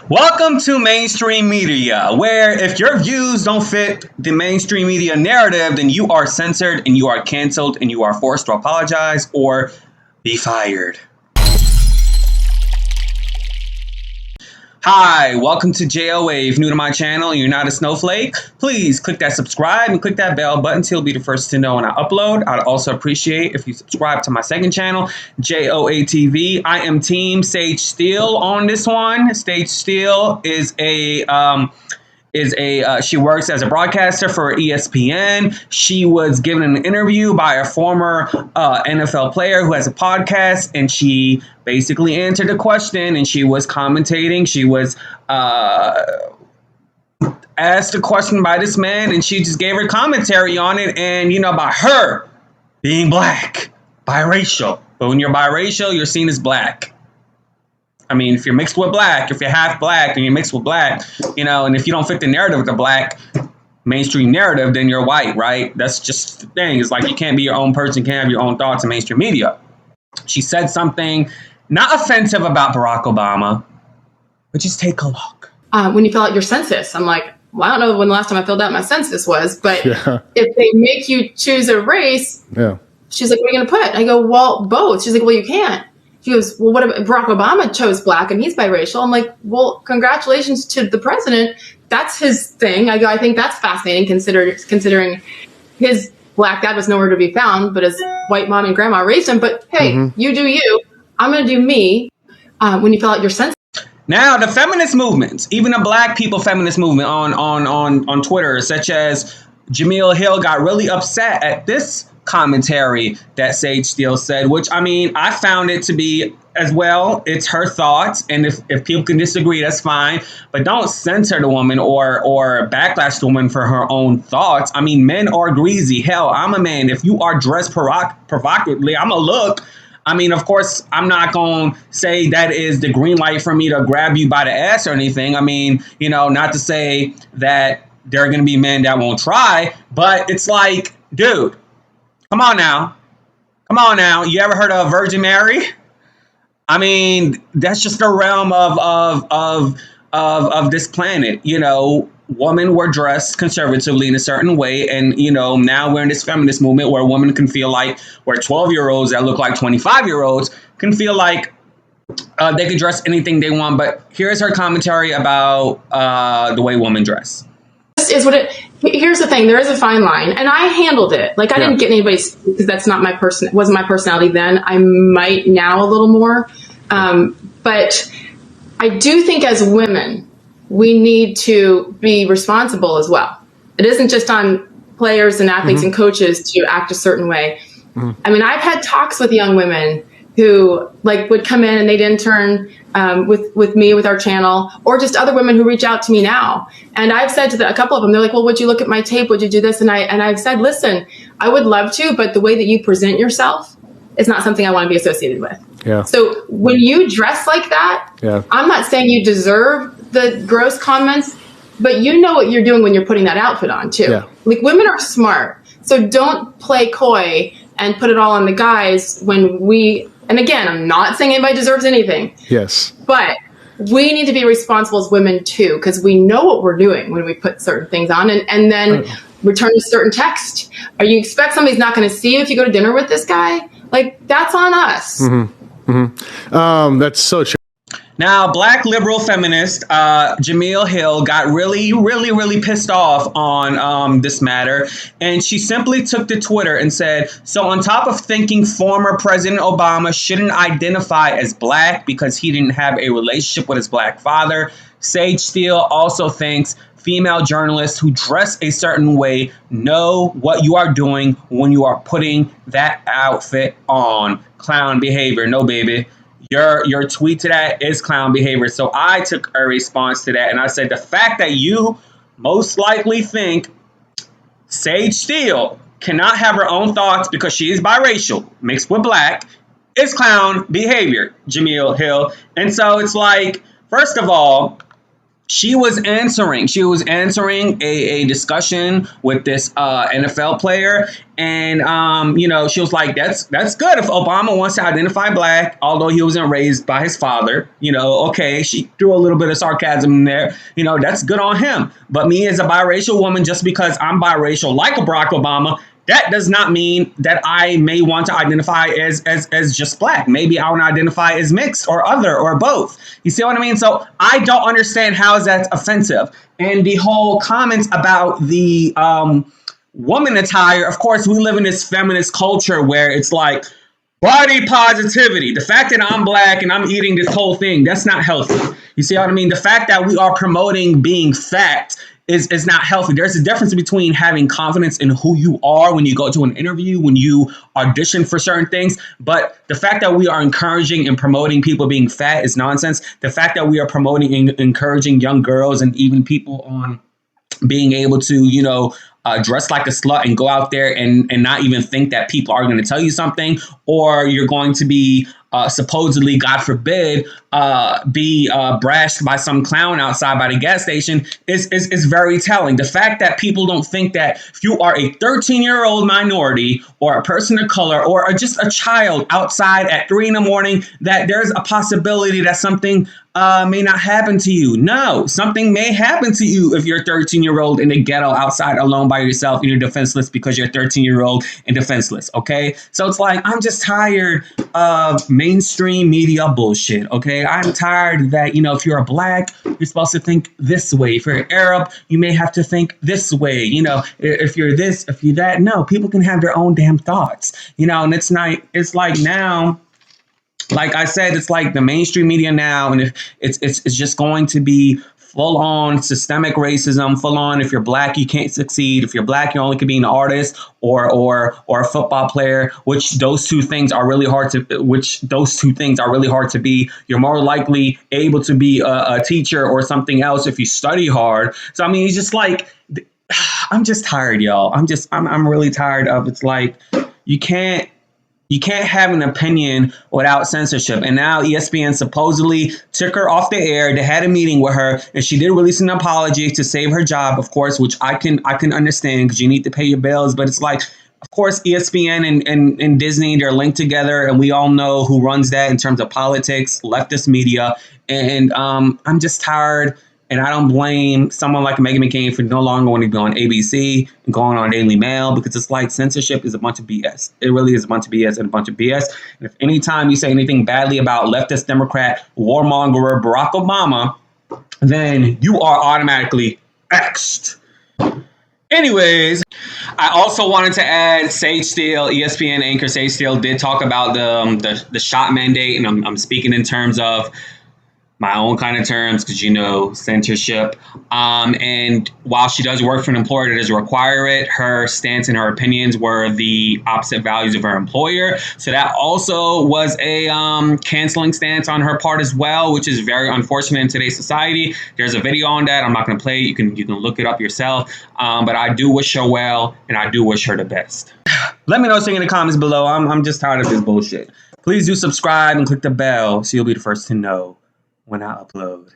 Welcome to mainstream media, where if your views don't fit the mainstream media narrative, then you are censored and you are canceled and you are forced to apologize or be fired. Hi, welcome to JO Wave. New to my channel and you're not a snowflake, please click that subscribe and click that bell button to be the first to know when I upload. I'd also appreciate if you subscribe to my second channel, JOA TV. I am Team Sage Steele on this one. Sage Steele is she works as a broadcaster for ESPN. She was given an interview by a former NFL player who has a podcast, and she basically answered the question, and she was commentating. She was asked a question by this man, and she just gave her commentary on it, and, about her being black, biracial. But when you're biracial, you're seen as black. I mean, if you're mixed with black, if you're half black and you're mixed with black, and if you don't fit the narrative of the black mainstream narrative, then you're white, right? That's just the thing. It's like you can't be your own person, can't have your own thoughts in mainstream media. She said something not offensive about Barack Obama, but just take a look. When you fill out your census, I'm like, well, I don't know when the last time I filled out my census was, but if they make you choose a race, she's like, what are you going to put? I go, well, both. She's like, well, you can't. She goes, well, what about Barack Obama chose black and he's biracial? I'm like, well, congratulations to the president. That's his thing. I go, I think that's fascinating considering his black dad was nowhere to be found, but his white mom and grandma raised him. But hey, you do you. I'm going to do me when you fill out your census. Now, the feminist movements, even the black people feminist movement on Twitter, such as Jamil Hill, got really upset at this commentary that Sage Steele said, which, I mean, I found it to be as well. It's her thoughts, and if people can disagree, that's fine, but don't censor the woman or backlash the woman for her own thoughts. I mean, men are greasy. Hell, I'm a man. If you are dressed provocatively, I'm a look. I mean, of course, I'm not going to say that is the green light for me to grab you by the ass or anything. I mean, not to say that there are going to be men that won't try, but it's like, dude, come on now. You ever heard of Virgin Mary? I mean, that's just the realm of this planet. Women were dressed conservatively in a certain way. And, now we're in this feminist movement where women can feel like, where 12-year-olds that look like 25-year-olds can feel like they can dress anything they want. But here's her commentary about the way women dress. Here's the thing. There is a fine line, and I handled it. Like, I didn't get anybody's, because that's not wasn't my personality then. I might now a little more. But I do think as women, we need to be responsible as well. It isn't just on players and athletes and coaches to act a certain way. I mean, I've had talks with young women who would come in and they'd intern with me, with our channel, or just other women who reach out to me now. And I've said to a couple of them, they're like, well, would you look at my tape? Would you do this? And I've said, listen, I would love to, but the way that you present yourself is not something I want to be associated with. Yeah. So when you dress like that, I'm not saying you deserve the gross comments, but you know what you're doing when you're putting that outfit on too. Yeah. Like, women are smart. So don't play coy and put it all on the guys and again, I'm not saying anybody deserves anything. Yes. But we need to be responsible as women too, because we know what we're doing when we put certain things on and then return a certain text. Or you expect somebody's not going to see you if you go to dinner with this guy? Like, that's on us. That's so true. Now, black liberal feminist Jamil Hill got really, really, really pissed off on this matter. And she simply took to Twitter and said, so on top of thinking former President Obama shouldn't identify as black because he didn't have a relationship with his black father, Sage Steele also thinks female journalists who dress a certain way know what you are doing when you are putting that outfit on. Clown behavior. No, baby. Your tweet to that is clown behavior. So I took a response to that and I said, the fact that you most likely think Sage Steele cannot have her own thoughts because she is biracial, mixed with black, is clown behavior, Jamil Hill. And so it's like, first of all, She was answering. She was answering a discussion with this NFL player, and she was like, "That's good if Obama wants to identify black, although he wasn't raised by his father. Okay." She threw a little bit of sarcasm in there. That's good on him. But me as a biracial woman, just because I'm biracial, like a Barack Obama, that does not mean that I may want to identify as just black. Maybe I want to identify as mixed or other or both. You see what I mean? So I don't understand how that's offensive. And the whole comments about the woman attire, of course, we live in this feminist culture where it's like body positivity. The fact that I'm black and I'm eating this whole thing, that's not healthy. You see what I mean? The fact that we are promoting being fat is not healthy. There's a difference between having confidence in who you are when you go to an interview, when you audition for certain things. But the fact that we are encouraging and promoting people being fat is nonsense. The fact that we are promoting and encouraging young girls and even people on being able to, dress like a slut and go out there and not even think that people are going to tell you something, or you're going to be supposedly, God forbid, be brashed by some clown outside by the gas station is very telling. The fact that people don't think that if you are a 13-year-old minority or a person of color or just a child outside at 3 a.m, that there's a possibility that something may not happen to you. No, something may happen to you if you're a 13-year-old in the ghetto outside alone by yourself and you're defenseless because you're a 13-year-old and defenseless. Okay. So it's like, I'm just tired of mainstream media bullshit. Okay. I'm tired that, if you're a black, you're supposed to think this way. If you're an Arab, you may have to think this way. If you're this, if you're that. No, people can have their own damn thoughts, and it's like now, like I said, it's like the mainstream media now, and if it's just going to be full on systemic racism, full on. If you're black, you can't succeed. If you're black, you only can be an artist or a football player. Which those two things are really hard to be. You're more likely able to be a teacher or something else if you study hard. So I mean, it's just like, I'm just tired, y'all. I'm really tired of. It's like you can't have an opinion without censorship. And now ESPN supposedly took her off the air. They had a meeting with her, and she did release an apology to save her job, of course, which I can understand because you need to pay your bills. But it's like, of course, ESPN and Disney, they're linked together, and we all know who runs that in terms of politics, leftist media. And I'm just tired. And I don't blame someone like Meghan McCain for no longer wanting to be on ABC and going on Daily Mail, because it's like censorship is a bunch of BS. It really is a bunch of BS and a bunch of BS. And if anytime you say anything badly about leftist Democrat warmonger Barack Obama, then you are automatically X'd. Anyways, I also wanted to add Sage Steele, ESPN Anchor Sage Steele did talk about the shot mandate, and I'm speaking in terms of my own kind of terms, because, censorship. And while she does work for an employer that does require it, her stance and her opinions were the opposite values of her employer. So that also was a canceling stance on her part as well, which is very unfortunate in today's society. There's a video on that. I'm not going to play it. You can look it up yourself. But I do wish her well, and I do wish her the best. Let me know something in the comments below. I'm just tired of this bullshit. Please do subscribe and click the bell so you'll be the first to know when I upload.